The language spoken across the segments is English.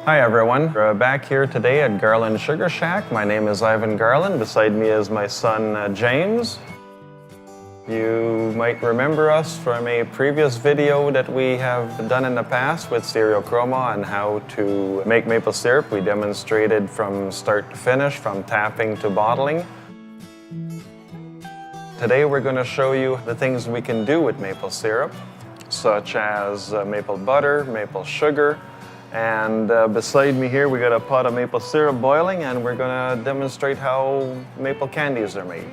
Hi everyone, we're back here today at Garland Sugar Shack. My name is Ivan Garland. Beside me is my son James. You might remember us from a previous video that we have done in the past with Stereokroma on how to make maple syrup. We demonstrated from start to finish, from tapping to bottling. Today we're going to show you the things we can do with maple syrup, such as maple butter, maple sugar, and beside me here we got a pot of maple syrup boiling, and we're going to demonstrate how maple candies are made.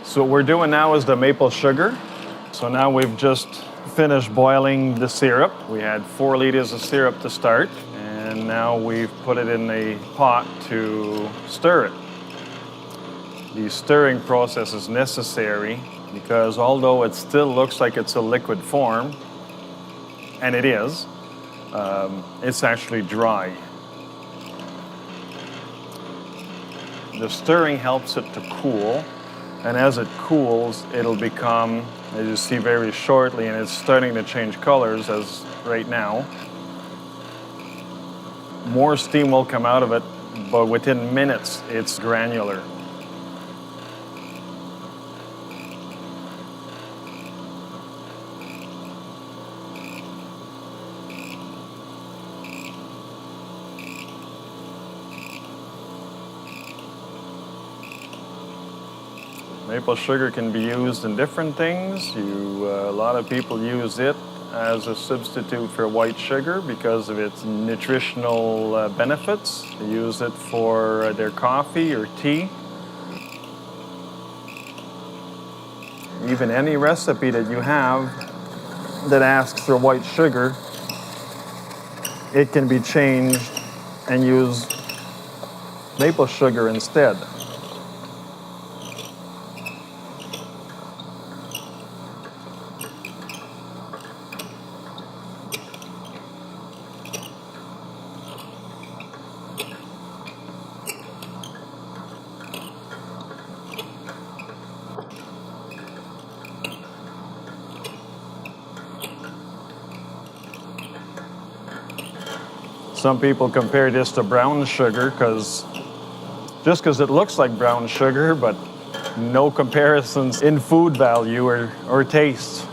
So what we're doing now is the maple sugar. So now we've just finished boiling the syrup. We had 4 liters of syrup to start, and now we've put it in a pot to stir it. The stirring process is necessary because although it still looks like it's a liquid form, and it is, it's actually dry. The stirring helps it to cool. And as it cools, it'll become, as you see very shortly, and it's starting to change colors as right now. More steam will come out of it, but within minutes, it's granular. Maple sugar can be used in different things. A lot of people use it as a substitute for white sugar because of its nutritional benefits. They use it for their coffee or tea. Even any recipe that you have that asks for white sugar, it can be changed and use maple sugar instead. Some people compare this to brown sugar just because it looks like brown sugar, but no comparisons in food value or taste.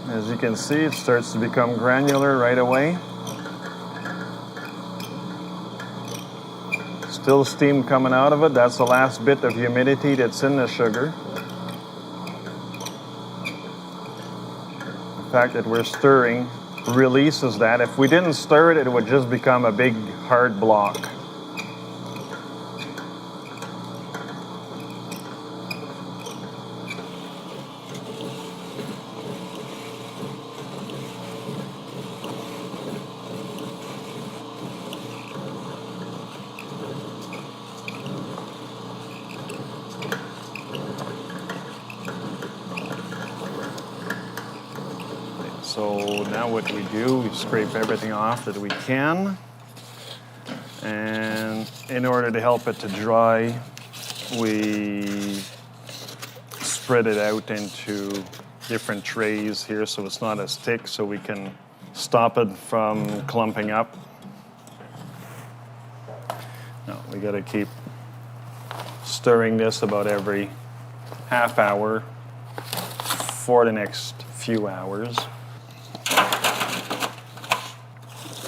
As you can see, it starts to become granular right away. Still steam coming out of it. That's the last bit of humidity that's in the sugar. The fact that we're stirring releases that. If we didn't stir it, it would just become a big hard block. So now what we do, we scrape everything off that we can. And in order to help it to dry, we spread it out into different trays here so it's not as thick, so we can stop it from clumping up. Now we gotta keep stirring this about every half hour for the next few hours.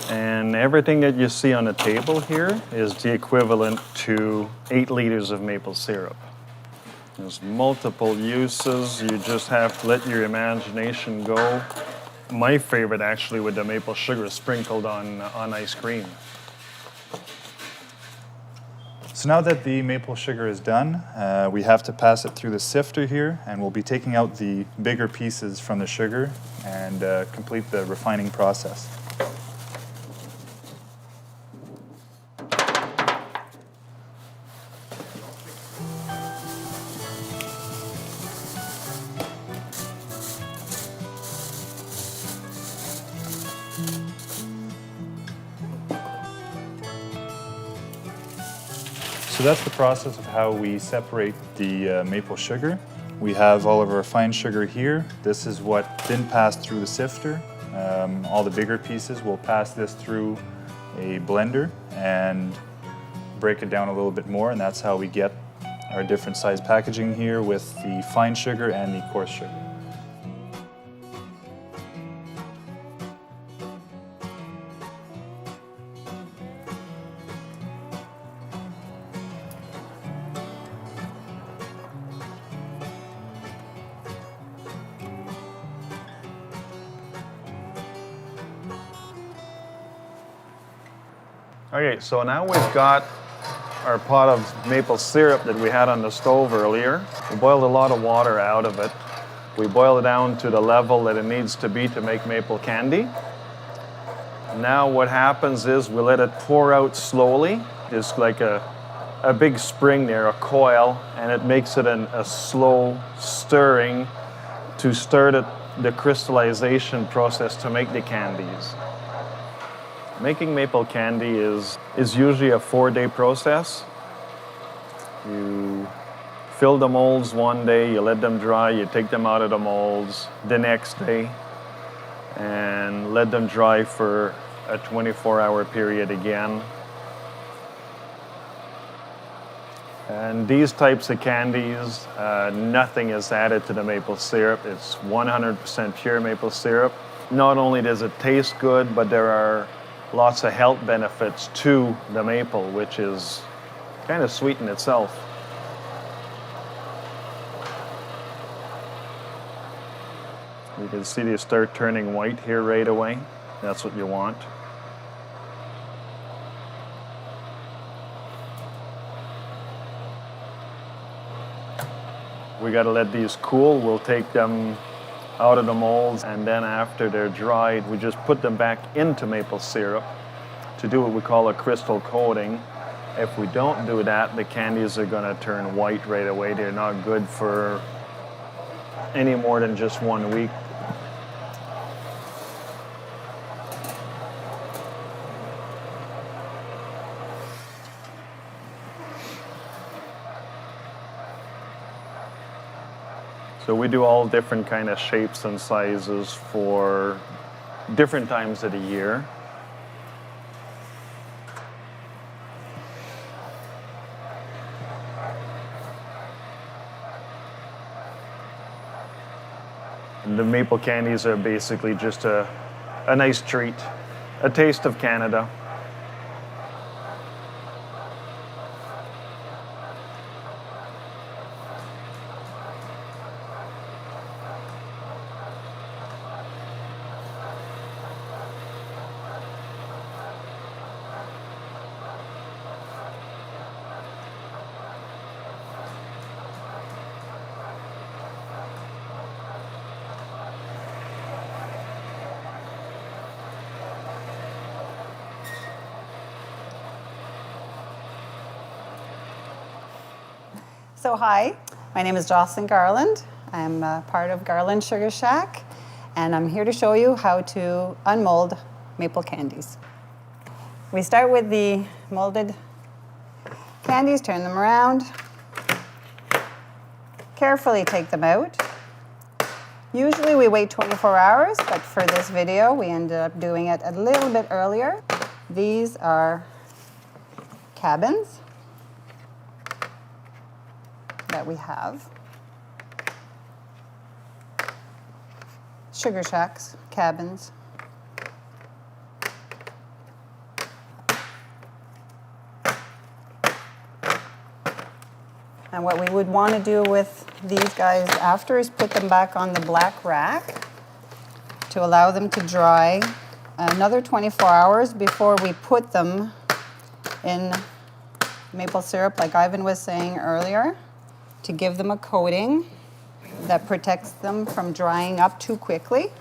And everything that you see on the table here is the equivalent to 8 liters of maple syrup. There's multiple uses. You just have to let your imagination go. My favorite actually with the maple sugar sprinkled on ice cream. So now that the maple sugar is done, we have to pass it through the sifter here, and we'll be taking out the bigger pieces from the sugar and complete the refining process. So that's the process of how we separate the maple sugar. We have all of our fine sugar here. This is what didn't pass through the sifter. All the bigger pieces, we'll pass this through a blender and break it down a little bit more, and that's how we get our different size packaging here with the fine sugar and the coarse sugar. Okay, so now we've got our pot of maple syrup that we had on the stove earlier. We boiled a lot of water out of it. We boiled it down to the level that it needs to be to make maple candy. Now what happens is we let it pour out slowly. It's like a big spring there, a coil, and it makes it a slow stirring to start the crystallization process to make the candies. Making maple candy is usually a 4-day process. You fill the molds one day, you let them dry, you take them out of the molds the next day and let them dry for a 24-hour period again. And these types of candies, nothing is added to the maple syrup. It's 100% pure maple syrup. Not only does it taste good, but there are lots of health benefits to the maple, which is kind of sweet in itself. You can see they start turning white here right away. That's what you want. We got to let these cool. We'll take them out of the molds, and then after they're dried, we just put them back into maple syrup to do what we call a crystal coating. If we don't do that, the candies are going to turn white right away. They're not good for any more than just 1 week. So we do all different kind of shapes and sizes for different times of the year. And the maple candies are basically just a nice treat, a taste of Canada. So hi, my name is Jocelyn Garland. I'm part of Garland Sugar Shack, and I'm here to show you how to unmold maple candies. We start with the molded candies, turn them around, carefully take them out. Usually we wait 24 hours, but for this video we ended up doing it a little bit earlier. These are cabins that we have. Sugar shacks, cabins. And what we would want to do with these guys after is put them back on the black rack to allow them to dry another 24 hours before we put them in maple syrup, like Ivan was saying earlier, to give them a coating that protects them from drying up too quickly.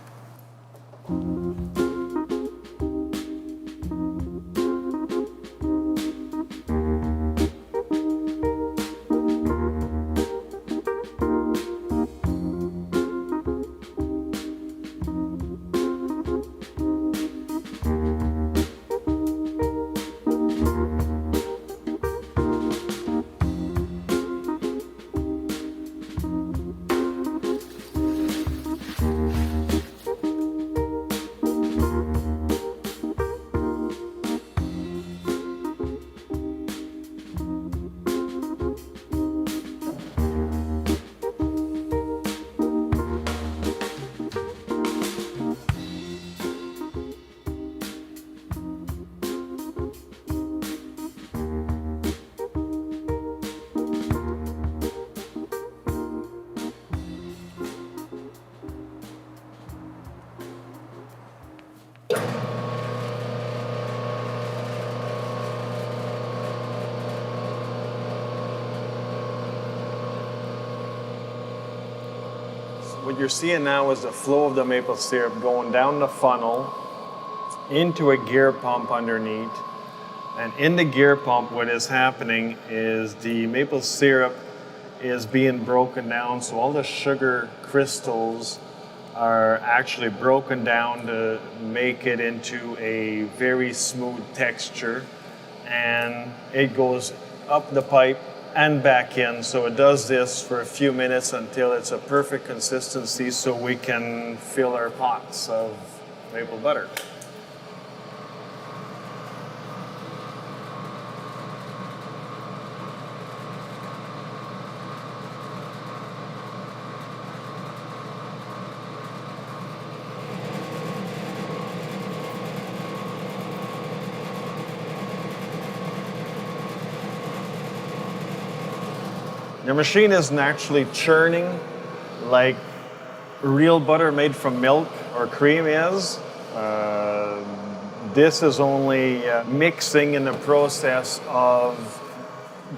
what you're seeing now is the flow of the maple syrup going down the funnel into a gear pump underneath. And in the gear pump, what is happening is the maple syrup is being broken down, so all the sugar crystals are actually broken down to make it into a very smooth texture, and it goes up the pipe and back in. So it does this for a few minutes until it's a perfect consistency so we can fill our pots of maple butter. The machine isn't actually churning like real butter made from milk or cream is. This is only mixing in the process of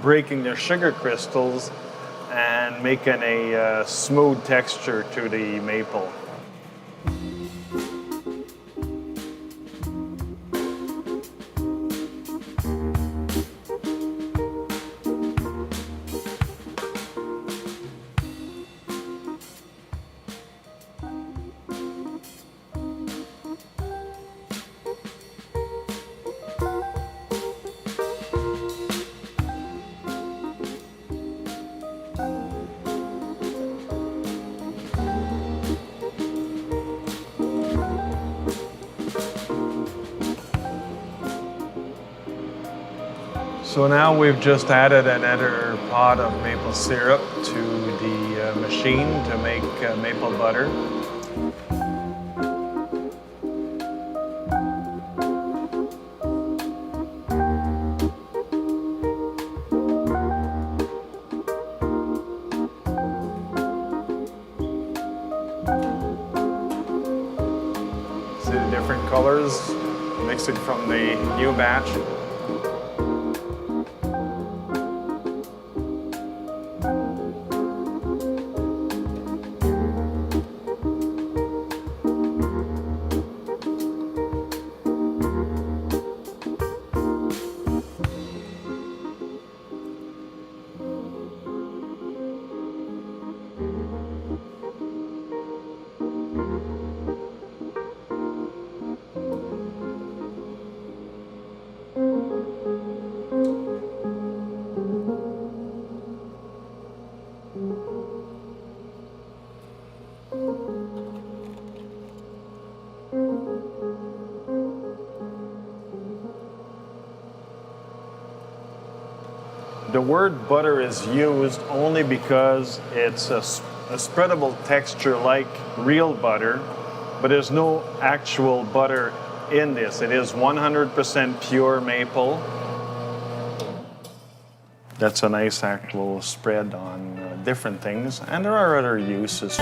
breaking the sugar crystals and making a smooth texture to the maple. So now we've just added another pot of maple syrup to the machine to make maple butter. See the different colors mixing from the new batch. The word butter is used only because it's a spreadable texture like real butter, but there's no actual butter in this. It is 100% pure maple. That's a nice actual spread on different things, and there are other uses.